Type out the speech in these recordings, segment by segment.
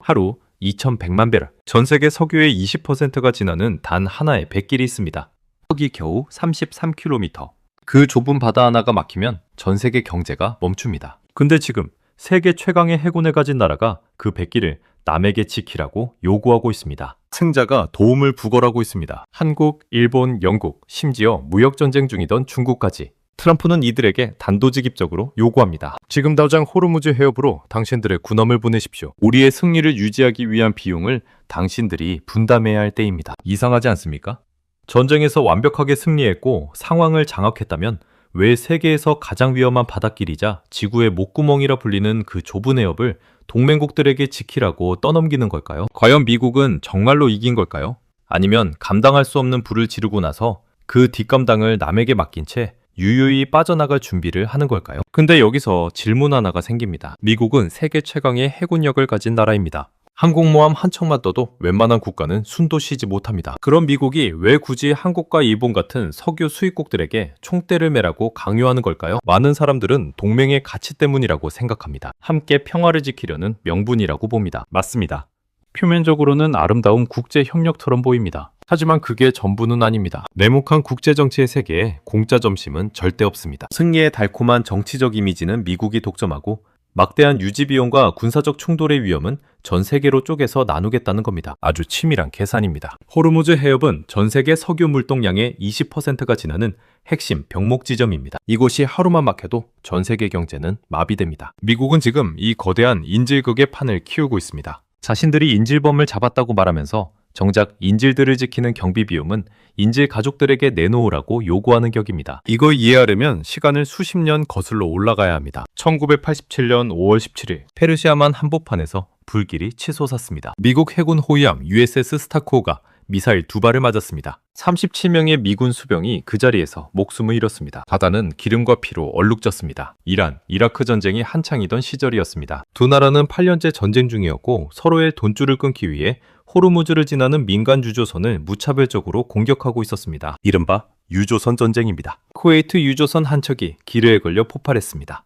하루 2100만 배럴. 전 세계 석유의 20%가 지나는 단 하나의 백길이 있습니다. 거기 겨우 33km. 그 좁은 바다 하나가 막히면 전 세계 경제가 멈춥니다. 근데 지금 세계 최강의 해군을 가진 나라가 그 백길을 남에게 지키라고 요구하고 있습니다. 승자가 도움을 부걸하고 있습니다. 한국, 일본, 영국, 심지어 무역전쟁 중이던 중국까지. 트럼프는 이들에게 단도직입적으로 요구합니다. 지금 당장 호르무즈 해협으로 당신들의 군함을 보내십시오. 우리의 승리를 유지하기 위한 비용을 당신들이 분담해야 할 때입니다. 이상하지 않습니까? 전쟁에서 완벽하게 승리했고 상황을 장악했다면 왜 세계에서 가장 위험한 바닷길이자 지구의 목구멍이라 불리는 그 좁은 해협을 동맹국들에게 지키라고 떠넘기는 걸까요? 과연 미국은 정말로 이긴 걸까요? 아니면 감당할 수 없는 불을 지르고 나서 그 뒷감당을 남에게 맡긴 채 유유히 빠져나갈 준비를 하는 걸까요? 근데 여기서 질문 하나가 생깁니다. 미국은 세계 최강의 해군력을 가진 나라입니다. 항공모함 한 척만 떠도 웬만한 국가는 숨도 쉬지 못합니다. 그럼 미국이 왜 굳이 한국과 일본 같은 석유 수입국들에게 총대를 매라고 강요하는 걸까요? 많은 사람들은 동맹의 가치 때문이라고 생각합니다. 함께 평화를 지키려는 명분이라고 봅니다. 맞습니다. 표면적으로는 아름다운 국제협력처럼 보입니다. 하지만 그게 전부는 아닙니다. 냉혹한 국제정치의 세계에 공짜 점심은 절대 없습니다. 승리의 달콤한 정치적 이미지는 미국이 독점하고 막대한 유지 비용과 군사적 충돌의 위험은 전 세계로 쪼개서 나누겠다는 겁니다. 아주 치밀한 계산입니다. 호르무즈 해협은 전 세계 석유 물동량의 20%가 지나는 핵심 병목 지점입니다. 이곳이 하루만 막혀도 전 세계 경제는 마비됩니다. 미국은 지금 이 거대한 인질극의 판을 키우고 있습니다. 자신들이 인질범을 잡았다고 말하면서 정작 인질들을 지키는 경비 비용은 인질 가족들에게 내놓으라고 요구하는 격입니다. 이걸 이해하려면 시간을 수십 년 거슬러 올라가야 합니다. 1987년 5월 17일 페르시아만 한복판에서 불길이 치솟았습니다. 미국 해군 호위함 USS 스타코가 미사일 2발을 맞았습니다. 37명의 미군 수병이 그 자리에서 목숨을 잃었습니다. 바다는 기름과 피로 얼룩졌습니다. 이란, 이라크 전쟁이 한창이던 시절이었습니다. 두 나라는 8년째 전쟁 중이었고 서로의 돈줄을 끊기 위해 호르무즈를 지나는 민간 유조선을 무차별적으로 공격하고 있었습니다. 이른바 유조선 전쟁입니다. 쿠웨이트 유조선 한 척이 기뢰에 걸려 폭발했습니다.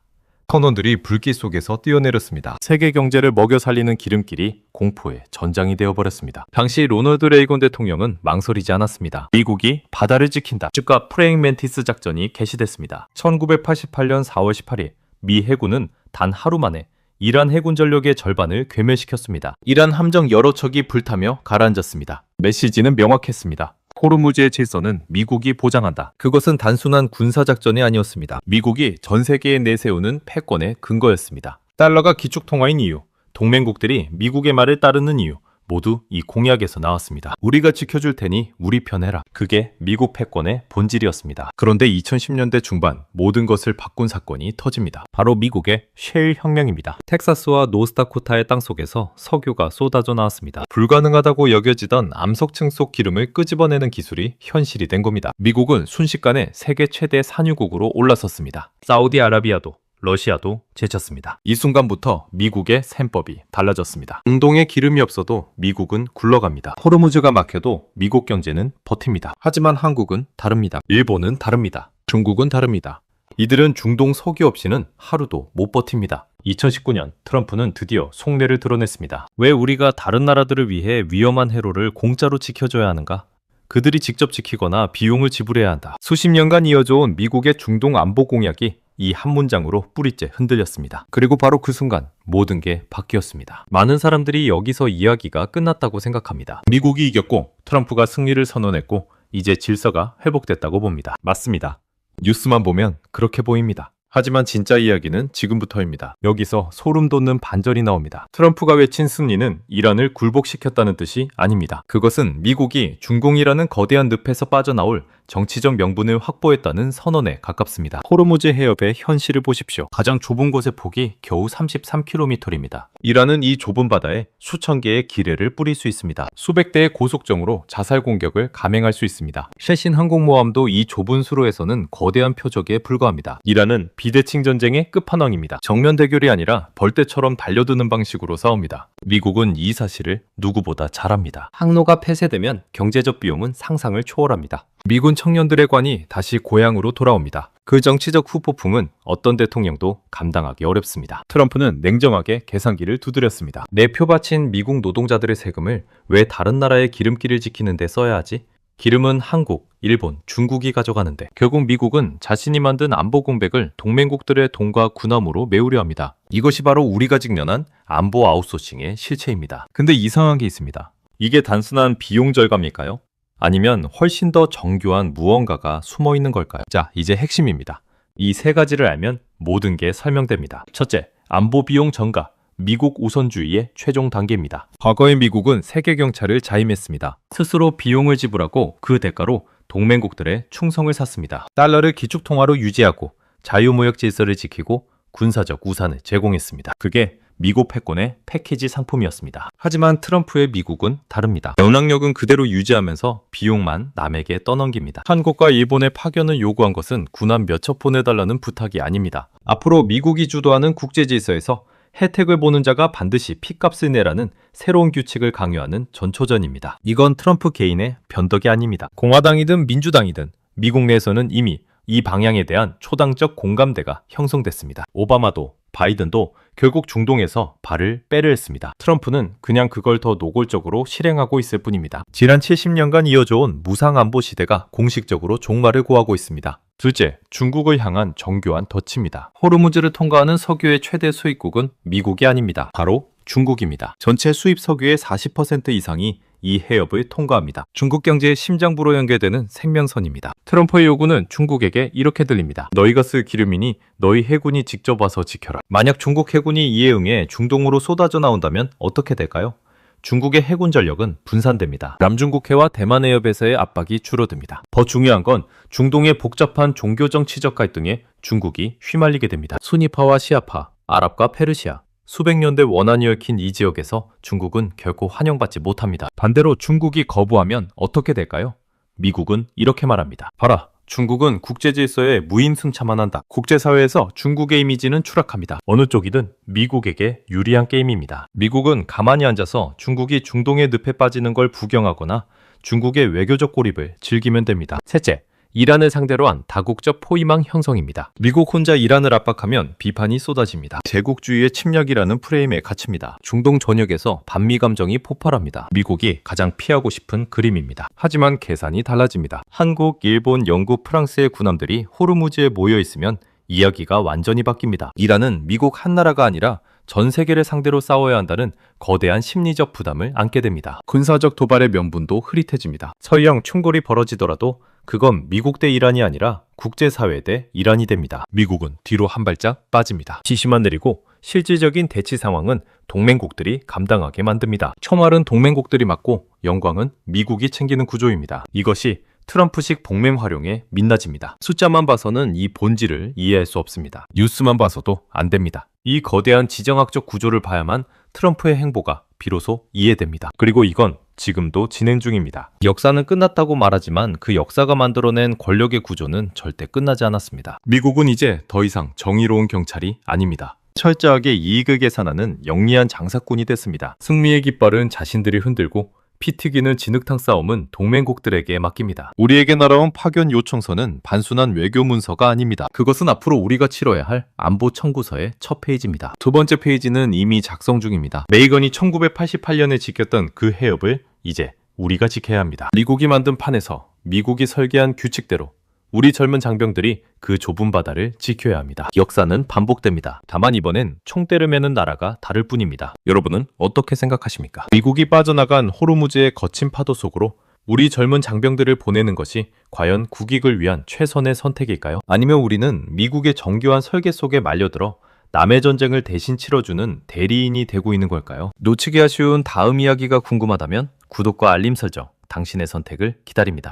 선원들이 불길 속에서 뛰어내렸습니다. 세계 경제를 먹여 살리는 기름길이 공포의 전장이 되어버렸습니다. 당시 로널드 레이건 대통령은 망설이지 않았습니다. 미국이 바다를 지킨다. 즉각 프레잉 멘티스 작전이 개시됐습니다. 1988년 4월 18일 미 해군은 단 하루 만에 이란 해군 전력의 절반을 괴멸시켰습니다. 이란 함정 여러 척이 불타며 가라앉았습니다. 메시지는 명확했습니다. 호르무즈의 질서는 미국이 보장한다. 그것은 단순한 군사작전이 아니었습니다. 미국이 전 세계에 내세우는 패권의 근거였습니다. 달러가 기축통화인 이유, 동맹국들이 미국의 말을 따르는 이유, 모두 이 공약에서 나왔습니다. 우리가 지켜줄 테니 우리 편 해라. 그게 미국 패권의 본질이었습니다. 그런데 2010년대 중반 모든 것을 바꾼 사건이 터집니다. 바로 미국의 셰일 혁명입니다. 텍사스와 노스다코타의 땅속에서 석유가 쏟아져 나왔습니다. 불가능하다고 여겨지던 암석층 속 기름을 끄집어내는 기술이 현실이 된 겁니다. 미국은 순식간에 세계 최대 산유국으로 올라섰습니다. 사우디아라비아도 러시아도 제쳤습니다. 이 순간부터 미국의 셈법이 달라졌습니다. 중동에 기름이 없어도 미국은 굴러갑니다. 호르무즈가 막혀도 미국 경제는 버팁니다. 하지만 한국은 다릅니다. 일본은 다릅니다. 중국은 다릅니다. 이들은 중동 석유 없이는 하루도 못 버팁니다. 2019년 트럼프는 드디어 속내를 드러냈습니다. 왜 우리가 다른 나라들을 위해 위험한 해로를 공짜로 지켜줘야 하는가? 그들이 직접 지키거나 비용을 지불해야 한다. 수십 년간 이어져온 미국의 중동 안보 공약이 이 한 문장으로 뿌리째 흔들렸습니다. 그리고 바로 그 순간 모든 게 바뀌었습니다. 많은 사람들이 여기서 이야기가 끝났다고 생각합니다. 미국이 이겼고 트럼프가 승리를 선언했고 이제 질서가 회복됐다고 봅니다. 맞습니다. 뉴스만 보면 그렇게 보입니다. 하지만 진짜 이야기는 지금부터입니다. 여기서 소름 돋는 반전이 나옵니다. 트럼프가 외친 승리는 이란을 굴복시켰다는 뜻이 아닙니다. 그것은 미국이 중공이라는 거대한 늪에서 빠져나올 정치적 명분을 확보했다는 선언에 가깝습니다. 호르무즈 해협의 현실을 보십시오. 가장 좁은 곳의 폭이 겨우 33km입니다. 이란은 이 좁은 바다에 수천 개의 기뢰를 뿌릴 수 있습니다. 수백 대의 고속정으로 자살 공격을 감행할 수 있습니다. 최신 항공모함도 이 좁은 수로에서는 거대한 표적에 불과합니다. 이란은 비대칭 전쟁의 끝판왕입니다. 정면 대결이 아니라 벌떼처럼 달려드는 방식으로 싸웁니다. 미국은 이 사실을 누구보다 잘 압니다. 항로가 폐쇄되면 경제적 비용은 상상을 초월합니다. 미군 청년들의 관이 다시 고향으로 돌아옵니다. 그 정치적 후폭풍은 어떤 대통령도 감당하기 어렵습니다. 트럼프는 냉정하게 계산기를 두드렸습니다. 내 표 바친 미국 노동자들의 세금을 왜 다른 나라의 기름길을 지키는 데 써야 하지? 기름은 한국, 일본, 중국이 가져가는데 결국 미국은 자신이 만든 안보 공백을 동맹국들의 돈과 군함으로 메우려 합니다. 이것이 바로 우리가 직면한 안보 아웃소싱의 실체입니다. 근데 이상한 게 있습니다. 이게 단순한 비용 절감일까요? 아니면 훨씬 더 정교한 무언가가 숨어 있는 걸까요? 자, 이제 핵심입니다. 이 세 가지를 알면 모든 게 설명됩니다. 첫째, 안보 비용 전가. 미국 우선주의의 최종 단계입니다. 과거의 미국은 세계 경찰을 자임했습니다. 스스로 비용을 지불하고 그 대가로 동맹국들의 충성을 샀습니다. 달러를 기축통화로 유지하고 자유무역 질서를 지키고 군사적 우산을 제공했습니다. 그게 미국 패권의 패키지 상품이었습니다. 하지만 트럼프의 미국은 다릅니다. 영향력은 그대로 유지하면서 비용만 남에게 떠넘깁니다. 한국과 일본의 파견을 요구한 것은 군함 몇 척 보내달라는 부탁이 아닙니다. 앞으로 미국이 주도하는 국제 질서에서 혜택을 보는 자가 반드시 피값을 내라는 새로운 규칙을 강요하는 전초전입니다. 이건 트럼프 개인의 변덕이 아닙니다. 공화당이든 민주당이든 미국 내에서는 이미 이 방향에 대한 초당적 공감대가 형성됐습니다. 오바마도 바이든도 결국 중동에서 발을 빼려 했습니다. 트럼프는 그냥 그걸 더 노골적으로 실행하고 있을 뿐입니다. 지난 70년간 이어져온 무상안보 시대가 공식적으로 종말을 고하고 있습니다. 둘째, 중국을 향한 정교한 덫입니다. 호르무즈를 통과하는 석유의 최대 수입국은 미국이 아닙니다. 바로 중국입니다. 전체 수입 석유의 40% 이상이 이 해협을 통과합니다. 중국 경제의 심장부로 연결되는 생명선입니다. 트럼프의 요구는 중국에게 이렇게 들립니다. 너희가 쓸 기름이니 너희 해군이 직접 와서 지켜라. 만약 중국 해군이 이에 응해 중동으로 쏟아져 나온다면 어떻게 될까요? 중국의 해군 전력은 분산됩니다. 남중국해와 대만 해협에서의 압박이 줄어듭니다. 더 중요한 건 중동의 복잡한 종교정치적 갈등에 중국이 휘말리게 됩니다. 수니파와 시아파, 아랍과 페르시아, 수백 년대 원한이 얽힌 이 지역에서 중국은 결코 환영받지 못합니다. 반대로 중국이 거부하면 어떻게 될까요? 미국은 이렇게 말합니다. 봐라, 중국은 국제질서에 무임승차만 한다. 국제사회에서 중국의 이미지는 추락합니다. 어느 쪽이든 미국에게 유리한 게임입니다. 미국은 가만히 앉아서 중국이 중동의 늪에 빠지는 걸 구경하거나 중국의 외교적 고립을 즐기면 됩니다. 셋째, 이란을 상대로 한 다국적 포위망 형성입니다. 미국 혼자 이란을 압박하면 비판이 쏟아집니다. 제국주의의 침략이라는 프레임에 갇힙니다. 중동 전역에서 반미 감정이 폭발합니다. 미국이 가장 피하고 싶은 그림입니다. 하지만 계산이 달라집니다. 한국, 일본, 영국, 프랑스의 군함들이 호르무즈에 모여 있으면 이야기가 완전히 바뀝니다. 이란은 미국 한 나라가 아니라 전 세계를 상대로 싸워야 한다는 거대한 심리적 부담을 안게 됩니다. 군사적 도발의 명분도 흐릿해집니다. 설령 충돌이 벌어지더라도 그건 미국 대 이란이 아니라 국제사회 대 이란이 됩니다. 미국은 뒤로 한 발짝 빠집니다. 지시만 내리고 실질적인 대치 상황은 동맹국들이 감당하게 만듭니다. 처말은 동맹국들이 맡고 영광은 미국이 챙기는 구조입니다. 이것이 트럼프식 복면 활용에 민낯입니다. 숫자만 봐서는 이 본질을 이해할 수 없습니다. 뉴스만 봐서도 안 됩니다. 이 거대한 지정학적 구조를 봐야만 트럼프의 행보가 비로소 이해됩니다. 그리고 이건 지금도 진행 중입니다. 역사는 끝났다고 말하지만 그 역사가 만들어낸 권력의 구조는 절대 끝나지 않았습니다. 미국은 이제 더 이상 정의로운 경찰이 아닙니다. 철저하게 이익을 계산하는 영리한 장사꾼이 됐습니다. 승리의 깃발은 자신들이 흔들고 피 튀기는 진흙탕 싸움은 동맹국들에게 맡깁니다. 우리에게 날아온 파견 요청서는 단순한 외교 문서가 아닙니다. 그것은 앞으로 우리가 치러야 할 안보 청구서의 첫 페이지입니다. 두 번째 페이지는 이미 작성 중입니다. 레이건이 1988년에 지켰던 그 해협을 이제 우리가 지켜야 합니다. 미국이 만든 판에서 미국이 설계한 규칙대로 우리 젊은 장병들이 그 좁은 바다를 지켜야 합니다. 역사는 반복됩니다. 다만 이번엔 총대를 매는 나라가 다를 뿐입니다. 여러분은 어떻게 생각하십니까? 미국이 빠져나간 호르무즈의 거친 파도 속으로 우리 젊은 장병들을 보내는 것이 과연 국익을 위한 최선의 선택일까요? 아니면 우리는 미국의 정교한 설계 속에 말려들어 남의 전쟁을 대신 치러주는 대리인이 되고 있는 걸까요? 놓치기 아쉬운 다음 이야기가 궁금하다면 구독과 알림 설정, 당신의 선택을 기다립니다.